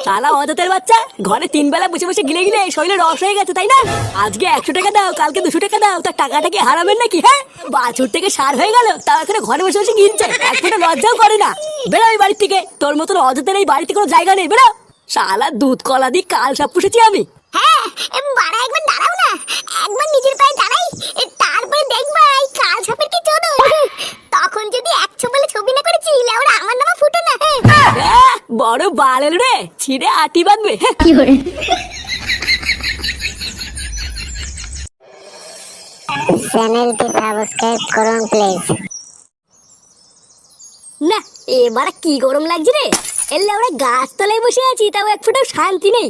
শালা অজাতের বাচ্চা, ঘরে 3 বেলা বসে বসে গিলে গিলে শরীরে রস হয়ে গেছে তাই না? আজকে 100 টাকা দাও, কালকে 200 টাকা দাও, তার টাকাটা কি হারাবেন নাকি? হ্যাঁ, বাছুর থেকে সার হয়ে গেল, তাও এখন ঘরে বসে বসে গিলছে, এক ফোঁটা লজ্জাও করে না। বেরো এই বাড়ির থেকে, তোর মতন অজাতের এই বাড়িতে কোনো জায়গা নেই, বেরো। শালা দুধ কলা দিয়ে কাল সাপ পুষেছি আমি। হ্যাঁ, বাড়া একবার দাঁড়াও না, একবার নিজের পায়ে দাঁড়াই, তারপরে দেখবা এই কাল সাপের কি চোদন। তখন যদি 100 বলে ছবি না করেছি, লেওড়া আমার নামও ফুটো না। বড় বালের রে, ছিঁড়ে আটি বাঁধবে। কি করে চ্যানেলটি সাবস্ক্রাইব করুন প্লিজ। না, এবার কি গরম লাগছে রে। এলে আমরা গাছতলায় বসে আছি, তাও এক ফোঁটাও শান্তি নেই।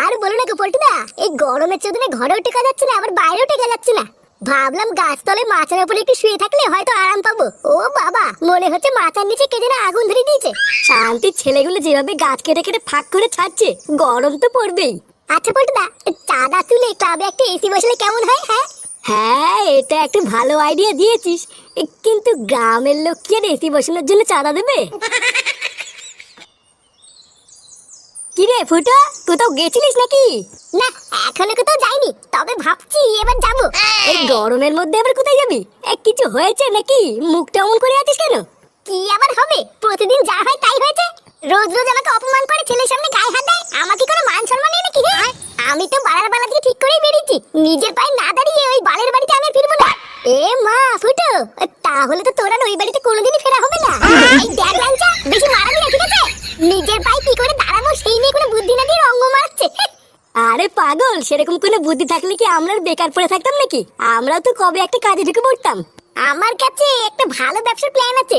আর বলো না গোপল্টুদা, এই গরমের চোদনে ঘরেও টেকা যাচ্ছে না, আবার বাইরেও টেকা যাচ্ছে না। ভাবলাম গাছতলায় মাচার উপরে একটু শুয়ে থাকলে হয়তো আরাম পাবো। ও বাবা, মনে হচ্ছে মাথার নিচে কে যেন আগুন ধরে দিয়েছে। শান্তির ছেলেগুলো যেভাবে গাছ কেটে কেটে ফাঁক করে ছাড়ছে, গরম তো পড়বেই। আচ্ছা পল্টুদা, চাঁদা তুলে ক্লাবে একটা এসি বসালে কেমন হয়? হ্যাঁ হ্যাঁ, এটা একটা ভালো আইডিয়া দিয়েছিস, কিন্তু গ্রামের লোক কি আর এসি বসানোর জন্য চাঁদা দেবে? কিরে ফুটা, কোথাও গেছিলিস নাকি? না, এখনো কোথাও যাইনি, তবে ভাবছি এবার যাবো। এই গরমের মধ্যে আবার কোথায় যাবি? কিছু হয়েছে নাকি? মুখটা অমন করে আছিস কেন? কি আবার হবে, প্রতিদিন যা হয় তাই হয়েছে। রোজ রোজ আমাকে অপমান করে ছেলের সামনে গায়ে হাত দেয়, আমাকে কোনো মান সম্মান নেই নাকি? আমি তো বাড়ার বেলা থেকে ঠিক করেই বেরিয়েছি, নিজের পায়ে না দাঁড়িয়ে ওই বালের বাড়িতে আমি ফিরবো না। এ মা ফুটো, তাহলে তো তোরা ওই বাড়িতে কোনোদিনই ফেরা হবে না। এই দেখ লাঞ্চা, বেশি মারাবি না, ঠিক আছে? নিজের পায়ে কি করে দাঁড়াবো সেই নিয়ে কোনো বুদ্ধি না দিয়ে রঙ্গ মারছে। আরে পাগল, সেরকম কোনো বুদ্ধি থাকলে কি আমরা বেকার পড়ে থাকতাম নাকি? আমরাও তো কবে একটা কাজে ঢুকে পড়তাম। আমার কাছে একটা ভালো ব্যবসার প্ল্যান আছে,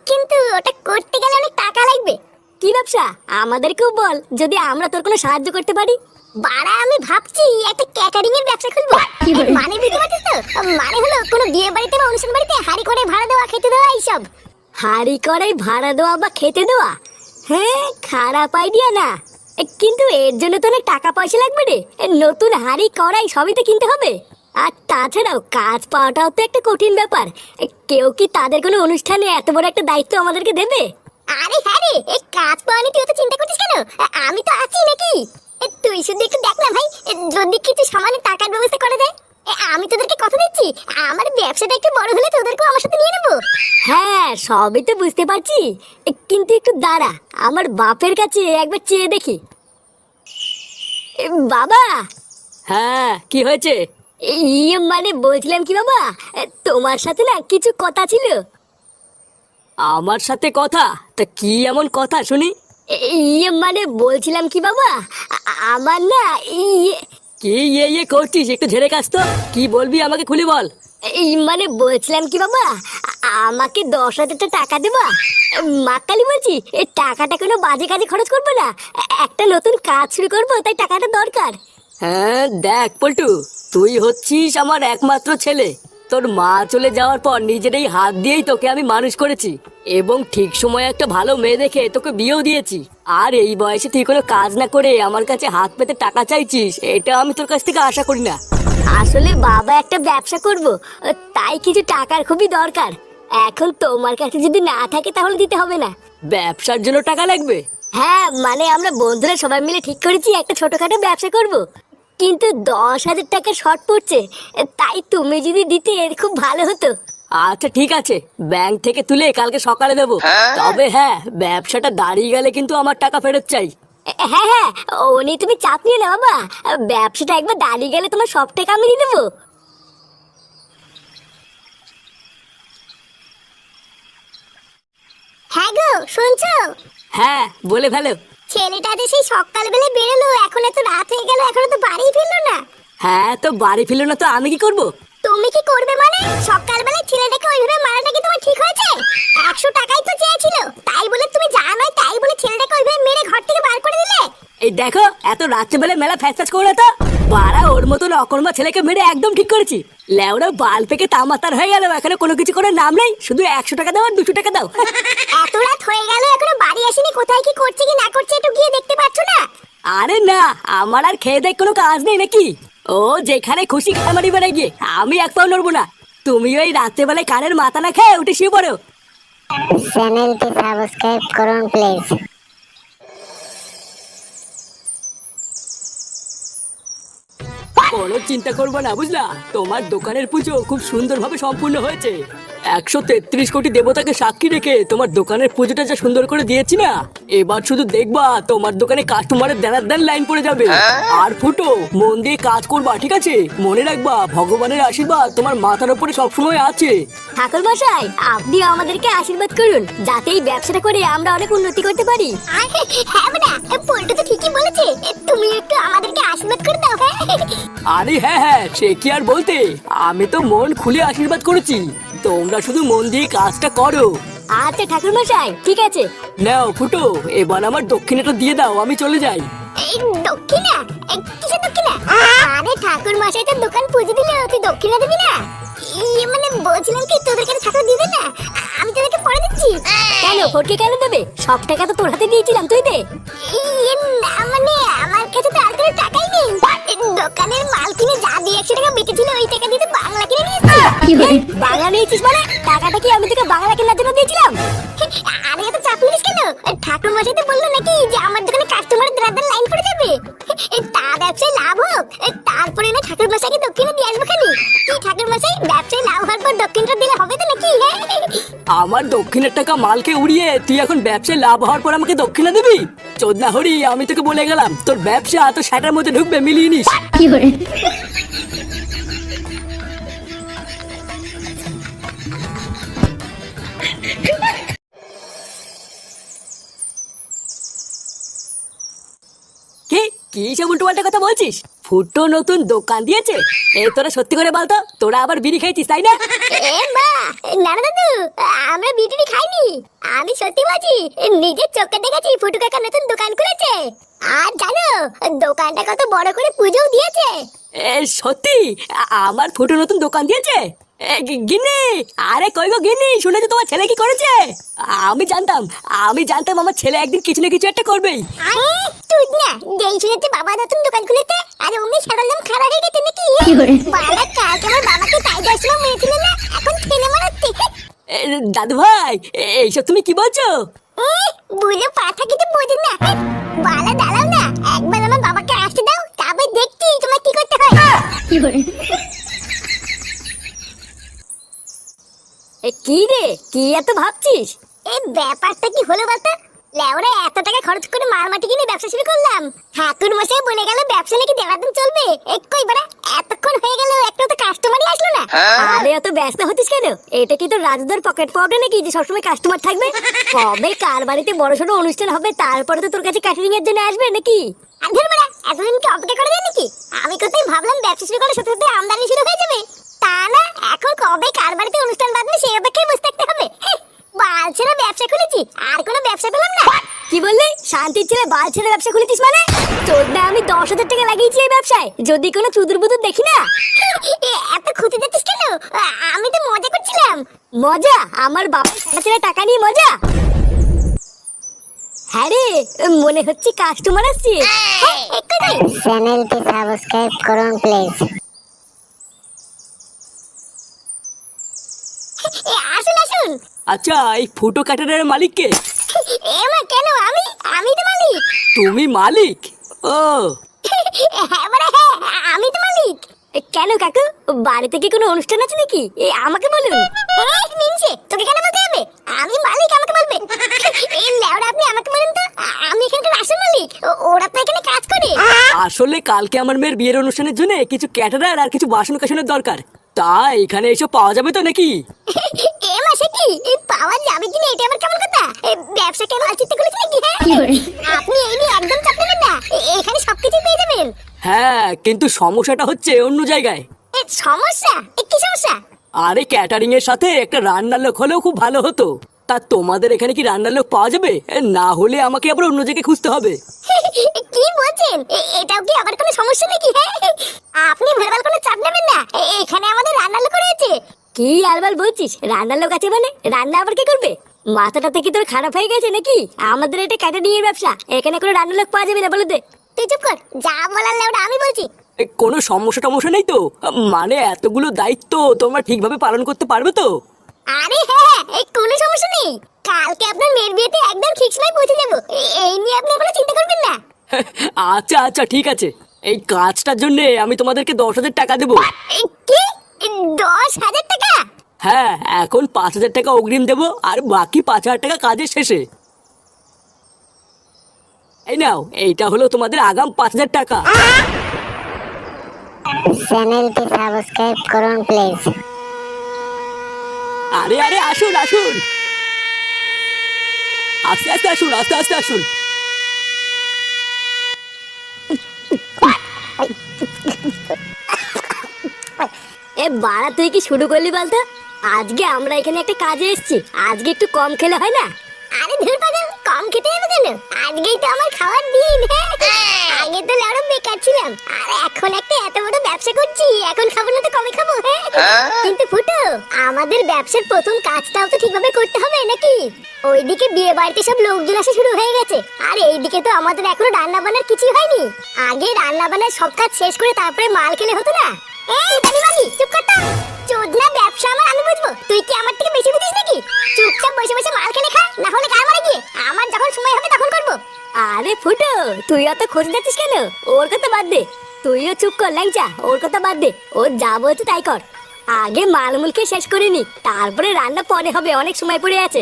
কিন্তু ওটা করতে গেলে অনেক টাকা লাগবে। কি ব্যবসা? আমাদেরকেও বল, যদি আমরা তোর কোনো সাহায্য করতে পারি। বাড়া, আমি ভাবছি একটা ক্যাটারিং এর ব্যবসা খুলবো। মানে বুঝতে পারছিস তো? মানে হলো কোনো বিয়ে বাড়িতে বা অনুষ্ঠান বাড়িতে হাঁড়ি করে ভাড়া দেওয়া, খেতে দেওয়া, এইসব। হাঁড়ি কড়াই ভাড়া দেওয়া বা খেতে দেওয়া? হ্যাঁ, খারাপ আইডিয়া না, কিন্তু এর জন্য তো অনেক টাকা পয়সা লাগবে রে। নতুন হাঁড়ি কড়াই সবই তো কিনতে হবে। আর তাছাড়াও কাজ পাওয়াটাও তো একটা কঠিন ব্যাপার। কেউ কি তাদের কোনো অনুষ্ঠানে এত বড় একটা দায়িত্ব আমাদেরকে দেবে? আরে হ্যাঁ রে, এই কাজ পাওয়া নিয়ে তুই অত চিন্তা করছিস কেন? আমি তো আছি নাকি? তুই শুধু একটু দেখ না ভাই, যদি কিছু সামান্য টাকার ব্যবস্থা করে দেয়। আমি তোদেরকে কথা দিচ্ছি, আমার ব্যবসাটা একটু বড় হলে তোদেরকেও আমার সাথে নিয়ে নেবো। হ্যাঁ, সবই তো বুঝতে পারছি, কিন্তু একটু দাঁড়া, আমার বাপের কাছে একবার চেয়ে দেখি। বাবা। হ্যাঁ, কি হয়েছে? মানে বলছিলাম কি বাবা, তোমার সাথে না কিছু কথা ছিল। আমার সাথে কথা? তা কি এমন কথা শুনি? মানে বলছিলাম কি বাবা, আমার না কি করছিস? একটু ঝেড়ে কাজ তো, কি বলবি আমাকে খুলে বল। মানে বলছিলাম কি বাবা, আমাকে 10,000 টাকা দেবা? মা কালী বলছি, এই টাকাটা কোনো বাজে কাজে খরচ করবো না, একটা নতুন কাজ শুরু করবো, তাই টাকাটা দরকার। হ্যাঁ দেখ পল্টু, তুই হচ্ছিস আমার একমাত্র ছেলে। তোর মা চলে যাওয়ার পর নিজের এই হাত দিয়েই তোকে আমি মানুষ করেছি, এবং ঠিক সময় একটা ভালো মেয়ে দেখে তোকে বিয়েও দিয়েছি। আর এই বয়সে তুই কোনো কাজ না করে আমার কাছে হাত পেতে টাকা চাইছিস, এটা আমি তোর কাছ থেকে আশা করি না। আসলে বাবা একটা ব্যবসা করব, তাই কিছু টাকার খুবই দরকার। এখন তোমার কাছে যদি না থাকে তাহলে দিতে হবে না। ব্যবসার জন্য টাকা লাগবে? হ্যাঁ, মানে আমরা বন্ধুরা সবাই মিলে ঠিক করেছি একটা ছোটখাটো ব্যবসা করব, কিন্তু 10,000 টাকা শর্ট পড়ছে, তাই তুমি যদি দিতে খুব ভালো হতো। আচ্ছা ঠিক আছে, ব্যাংক থেকে তুলে কালকে সকালে দেবো। তবে হ্যাঁ, ব্যবসাটা দাঁড়িয়ে গেলে কিন্তু আমার টাকা ফেরত চাই। হ্যাঁ হ্যাঁ, ও নিয়ে তুমি চাপ নিও না বাবা, ব্যবসাটা একবার দাঁড়িয়ে গেলে তোমার সব টাকা আমি দিয়ে দেবো। হ্যাঁ গো, শুনছো? হ্যাঁ, বলে ফেলো। ছেলেটা যে সেই সকালবেলা বেরোলো, এখন এত রাত হয়ে গেল, এখনো তো বাড়ি ফিরলো না। হ্যাঁ, তো বাড়ি ফিরলো না তো আমি কি করব? তুমি কি করবে মানে? সকালবেলা ছেলেটাকে ওইভাবে মারাটা কি তোমার ঠিক হয়েছে? 100 টাকাই তো চেয়েছিল, তাই বলে তুমি যা নয় তাই বলে ছেলেটাকে ওইভাবে মেরে ঘর থেকে বার করে দিলে। এই দেখো, এত রাত্রেবেলা মেলা ফ্যাচ করো তো। বাড়া, ওর মতন অকর্মা ছেলেকে মেরে একদম ঠিক করেছি। লেওড়া বাল পেকে তামাতার হয়ে গেল, এখানে কোনো কিছু করার নাম নেই, শুধু 100 টাকা দাও আর 200 টাকা দাও। এত রাত হয়ে গেল, এখনো বাড়ি আসেনি, কোথায় কি করছে কি না করছে একটু গিয়ে দেখতে পাচ্ছ না? আরে না, আমার আর খেয়ে দেখ কোনো কাজ নেই নাকি? ও যেখানে খুশি কামারি বেড়ে গিয়ে আমি এক পাও নড়বো না। তুমি ওই রাত্রেবেলায় কানের মাথা না খেয়ে উঠে শুয়ে পড়ো। চ্যানেলটি সাবস্ক্রাইব করুন প্লিজ। কোনো চিন্তা করবো না বুঝলা, তোমার দোকানের পুজো খুব সুন্দরভাবে সম্পূর্ণ হয়েছে। 133 কোটি দেবতাকে সাক্ষী রেখে তোমার দোকানের পুজোটা যা সুন্দর করে দিয়েছি না, এবার শুধু দেখবা তোমার দোকানে কাস্টমারের দেনার দেন লাইন পড়ে যাবে। আর ফুটো, মন দিয়ে কাজ করবা, ঠিক আছে? মনে রাখবা ভগবানের আশীর্বাদ তোমার মাথার উপরে সবসময় আছে। ঠাকুর মশাই, আপনিও আমাদেরকে আশীর্বাদ করুন যাতে এই ব্যবসাটা করে আমরা অনেক উন্নতি করতে পারি। হ্যাঁ বেটা, পল্টু তো ঠিকই বলেছে, তুমি একটু আমাদেরকে আশীর্বাদ করে দাও। আরে হ্যাঁ হ্যাঁ, সে কি আর বলতে, আমি তো মন খুলে আশীর্বাদ করেছি। তোমরা শুধু মন দিয়ে কাজটা করো। আচ্ছা ঠাকুর মশাই, ঠিক আছে। নাও ফুটো, এবার আমার দক্ষিণাটা দিয়ে দাও, আমি চলে যাই। এই দক্ষিণা? কিসের দক্ষিণা? আরে ঠাকুর মশাই তো দোকান পুজো দিলে, তুই দক্ষিণা দিবি না? মানে বলছিলাম কি, তোদের কাছে ঠাকুর দিবে না? আমি তোদেরকে পরে দিচ্ছি। কেন ফটকে কেন দেবে? সব টাকা তো তোর হাতে দিয়েছিলাম, তুই দে। না মানে আমার কাছে তো আর কোনো টাকাই নেই। দোকানের মাল কিনে যা 200 টাকা বেঁচেছিল ওই টাকা দিয়ে তো বাংলা কিনে নিয়েছি। বাংলা নিয়েছিস মানে? টাকাটা কি আমি তোকে বাংলা কেনার জন্য দিয়েছিলাম? আরে এত চাপ নিস কেন? ঠাকুর মশাই তো বললো নাকি যে আমার দোকানে কাস্টমার দ্রাদার লাইন পড়ে যাবে। তা ব্যবসায় লাভ হোক, তারপরে না ঠাকুর মশাইকে দক্ষিণে দিয়ে আসবো খালি। কি ঠাকুর মশাই, ব্যবসায় লাভ হওয়ার পর দক্ষিণটা দিলে হবে তো নাকি? আমার দক্ষিণের টাকা মালকে উড়িয়ে তুই এখন ব্যবসায় লাভ হওয়ার পর আমাকে দক্ষিণা দিবি? চোদনা হরি, আমি তোকে বলে গেলাম তোর ব্যবসা তো সেটার মধ্যে ঢুকবে, মিলিয়ে নিস। কি কি সব উল্টো পাল্টা কথা বলছিস? ফুটো নতুন দোকান দিয়েছে? এ তোরা সত্যি করে বলতো, তোরা আবার বিড়ি খাইছিস তাই না? এ মা, না না দাদু, আমরা বিটিনি খাইনি। আমি সত্যি বলছি, নিজের চোখে দেখেছি ফুটু কাকা নতুন দোকান খুলেছে। আর জানো, দোকানটা কত বড় করে পুজোও দিয়েছে। এ সত্যি? আমার ফুটো নতুন দোকান দিয়েছে? গিন্নি, আরে কই গো গিন্নি, শুনেছো তোমার ছেলে কি করেছে? আমি জানতাম আমার ছেলে একদিন কিছু না কিছু একটা করবেই। আরে তুই না, যেই শুনেছে বাবা নতুন দোকান খুলেছে আর অমনি সারালাম খারাপ হয়ে গেছে নাকি? বাবা কালকে আমার বাবাকে তাই দর্শন মেরেছিল না, এখন ঠেলে মারাচ্ছে। দাদু ভাই, এইসব তুমি কি বলছো? বুঝে পাঠা কিছু বোঝে না। বালা দাঁড়াও না, একবার আমার বাবাকে আসতে দাও, তারপর দেখছি তোমার কি করতে হয়। কি রে, কি এত ভাবছিস? এই ব্যাপারটা কি হলো বলতো? লেওরা এত টাকা খরচ করে মাল মাটি কিনে ব্যবসা শুরু করলাম, ঠাকুর মশাই বলে গেল ব্যবসা নাকি দেড়াদিন চলবে। কই বাড়া, এতক্ষণ হয়ে গেল একটা তো কাস্টমারই আসলো না। আরে এত ব্যস্ত হচ্ছিস কেন? এটা কি তোর রাজুদার পকেট পাউডার নাকি যে সবসময় কাস্টমার থাকবে? কবে কার বাড়িতে বড়সড় অনুষ্ঠান হবে তারপরে তো তোর কাছে ক্যাটারিং এর জন্য আসবে নাকি? আধের বাড়া, এতদিন কি অপেক্ষা করে দেয় নাকি? আমি কোথায় ভাবলাম ব্যবসা শুরু করার সাথে সাথে আমদানি শুরু হয়ে যাবে। তা না, এখন কবে কার বাড়িতে অনুষ্ঠান বাঁধবে সেই অপেক্ষায় বসে থাকতে হবে। বাল ছেড়ে ব্যবসা খুলেছি, আর কোনো ব্যবসা পেলাম না। কি বললি? শান্তির ছেলে বাল ছেড়ে ব্যবসা খুলেছিস মানে? তোর না আমি 10,000 টাকা লাগিয়েছি এই ব্যবসায়, যদি কোনো চুদুর বুদুর দেখি না। এত খুঁজে যাচ্ছিস কেন? আমি তো মজা করছিলাম। মজা? আমার বাবার ছেড়ে টাকা নিয়ে মজা? হ্যাঁ রে, মনে হচ্ছে কাস্টমার আসছে। চ্যানেলটি সাবস্ক্রাইব করুন প্লিজ। আসুন আসুন। আচ্ছা, এই ফুটো কাটারের মালিক কে? এমা কেন? আমি তো মালিক। তুমি মালিক? ও হ্যাঁ বড়, হ্যাঁ আমি তো মালিক। কেন কাকু, বাড়িতে কি কোনো অনুষ্ঠান আছে নাকি? আমাকে বলুন। মিনছে, তোকে কেন বলতে হবে? আমি মালিক, আমাকে বলবে? এই লেওড়া, আপনি আমাকে বলুন তো, আমি এখানকার আসল মালিক, ওরা তো এখানে কাজ করে। আসলে কালকে আমার মেয়ের বিয়ের অনুষ্ঠানের জন্য কিছু ক্যাটারার আর কিছু বাসন কাসনের দরকার, তা এখানে এসব পাওয়া যাবে তো নাকি? এ মাসে কি পাওয়া যাবে কিনা এটা আবার কেমন কথা? ব্যবসা কেন আলচিতে করেছে নাকি? আপনি এই নিয়ে একদম চাপ নেবেন না, এখানে সবকিছু পেয়ে যাবেন। হ্যাঁ, কিন্তু সমস্যাটা হচ্ছে অন্য জায়গায়। সমস্যা? কি সমস্যা? আরে ক্যাটারিং এর সাথে একটা রান্নার লোক হলেও খুব ভালো হতো। তা তোমাদের এখানে কি রান্নার লোক পাওয়া যাবে? না হলে আমাকে আবার অন্য জায়গায় খুঁজতে হবে। কি বলছেন? এটাও কি আবার কোনো সমস্যা নাকি? আপনি ভেলভাল কোনো চাপ নেবেন না, এখানে আমাদের রান্নার লোক রয়েছে। কি আলবাল বলছিস? রান্নার লোক আছে মানে? রান্না আবার কে করবে? মাথাটা থেকে তোর খারাপ হয়ে গেছে নাকি? আমাদের এটা ক্যাটারিং এর ব্যবসা, এখানে কোনো রান্নার লোক পাওয়া যাবে না, বলে দে। তুই চুপ কর, যা বলার লেওড়া আমি বলছি। কোনো সমস্যা টমস্যা নেই তো? মানে এতগুলো দায়িত্ব তোমরা ঠিকভাবে পালন করতে পারবে তো? আরে হ্যাঁ, এই কোনো সমস্যা নেই। কালকে আপনার মেয়ের বিয়েতে একদম ঠিক সময় পৌঁছে যাবো। এই নিয়ে আপনি কোনো চিন্তা করবেন না। আচ্ছা আচ্ছা ঠিক আছে, এই কাজটার জন্য আমি তোমাদেরকে 10,000 টাকা দেবো। কি? 10,000 টাকা? হ্যাঁ, এখন 5,000 টাকা অগ্রিম দেবো আর বাকি 5,000 টাকা কাজের শেষে। এই নাও, এইটা হলো তোমাদের আগাম 5,000 টাকা। চ্যানেলটি সাবস্ক্রাইব করুন প্লিজ। আরে আরে আসুন আসুন, আস্তে আস্তে আসুন, আস্তে আস্তে আসুন। এ বাড়া, তুই কি শুরু করলি বলতো? আজকে আমরা এখানে একটা কাজে এসেছি, আজকে একটু কম খেলে হয় না? আরে ধুর পাগল, কম খেতে হবে কেন? আজকেই তো আমার খাওয়ার দিন। আগে তো লাউড়া বেকার ছিলাম, আর এখন একটা এত বড় ব্যবসা করছি, এখন খাবো না তো কবে খাবো? কিন্তু ফুটো, আমাদের ব্যবসার প্রথম কাজটাও তো ঠিকভাবে করতে হবে নাকি? ওইদিকে বিয়ে বাড়িতে সব লোকজন আসা শুরু হয়ে গেছে, আর এইদিকে তো আমাদের এখনো রান্না বান্নার কিছুই হয়নি। আগে রান্না বান্নার সব কাজ শেষ করে তারপরে মাল খেলে হতো না? এই দানিবানি, চুপ কর তো। চোদনা ব্যবসা আমার আমি বুঝবো, তুই কি আমার থেকে বেশি বুঝিস নাকি? চুপচাপ বসে বসে মাল খেলে খা, না হলে গায়ে মারা গিয়ে আমার যখন সময় হবে তখন করবো। আরে ফুটো, তুই অত খোঁজ যাচ্ছিস কেন? ওর কথা বাদ দে। তুইও চুপ কর ল্যাংচা, ওর কথা বাদ দে। ও যা বলছে তাই কর। আগে মালমুলকে শেষ করে নি, তারপরে রান্না পরে হবে, অনেক সময় পড়ে আছে।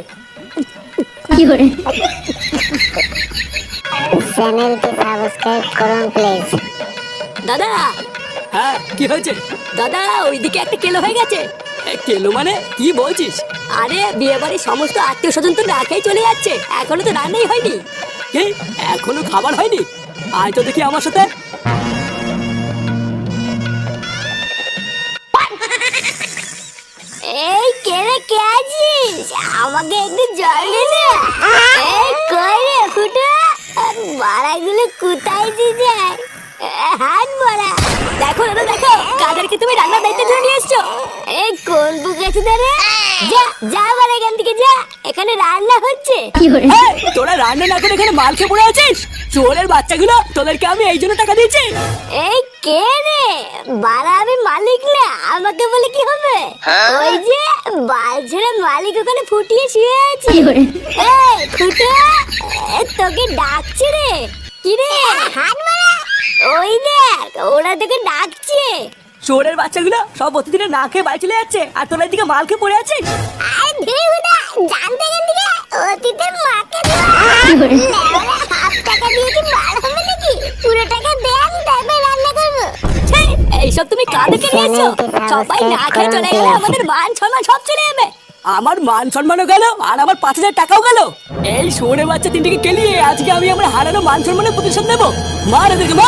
চ্যানেলটি সাবস্ক্রাইব করুন প্লিজ। দাদা। হ্যাঁ, কি হয়েছে? দাদা, ওইদিকে একটা কেলো হয়ে গেছে। কেলো মানে কি বলছিস? আরে বিয়ে বাড়ির সমস্ত আত্মীয় স্বজন তো না খেয়ে চলে যাচ্ছে, এখনো তো রান্নাই হয়নি। কি? এখনো খাবার হয়নি? আয় তো দেখি আমার সাথে। এই কে রে, কে আছিস? আমাকে একটু জল দে না। এই কই রে ফুটো, বাড়াগুলো কোথায় দিয়ে যায়? হাত বড়া। দেখো দাদা, দেখো কাদেরকে তুমি রান্নার দায়িত্ব ধরে নিয়ে এসছো। এই কোন বুক আছে রে? যা যা বাড়া, এখান থেকে যা, এখানে রান্না হচ্ছে। এই, তোরা রান্না না করে এখানে মাল খেয়ে পড়ে আছিস? চোরের বাচ্চাগুলো, তোদেরকে আমি এই জন্য টাকা দিয়েছি। এই কে রে? বাড়া আমি মালিক না, আমাকে বলে কি হবে? ওই যে বালছেরা মালিক ওখানে ফুটিয়ে শুয়ে আছে। এই ফুটো, তোকে ডাকছে রে। কি রে, হাত মারা? ওই দেখ, ওরা তোকে ডাকছে। চোরের বাচ্চাগুলো সব প্রতিদিনে না খেয়ে বাড়ি চলে যাচ্ছে, আর তোরা এদিকে মাল খেয়ে পড়ে আছিস। আরে ধুরুদা, জানতে এখান থেকে অতীতের মাকে লেওরা হাফ টাকা দিয়ে কি মাল হবে নাকি? পুরো টাকা দেন, তারপর রান্না করবো। এইসব তুমি কাদেরকে নিয়ে এসছো? সবাই না খেয়ে চলে গেলে আমাদের মান সম্মান সব চলে যাবে। আমার মান সম্মানও গেল আর আমার 5,000 টাকাও গেল। এই শোনে বাচ্চা তিনটিকে কেলিয়ে আজকে আমি আমার হারানো মান সম্মানের প্রতিশোধ নেবো। মার এদেরকে, মার।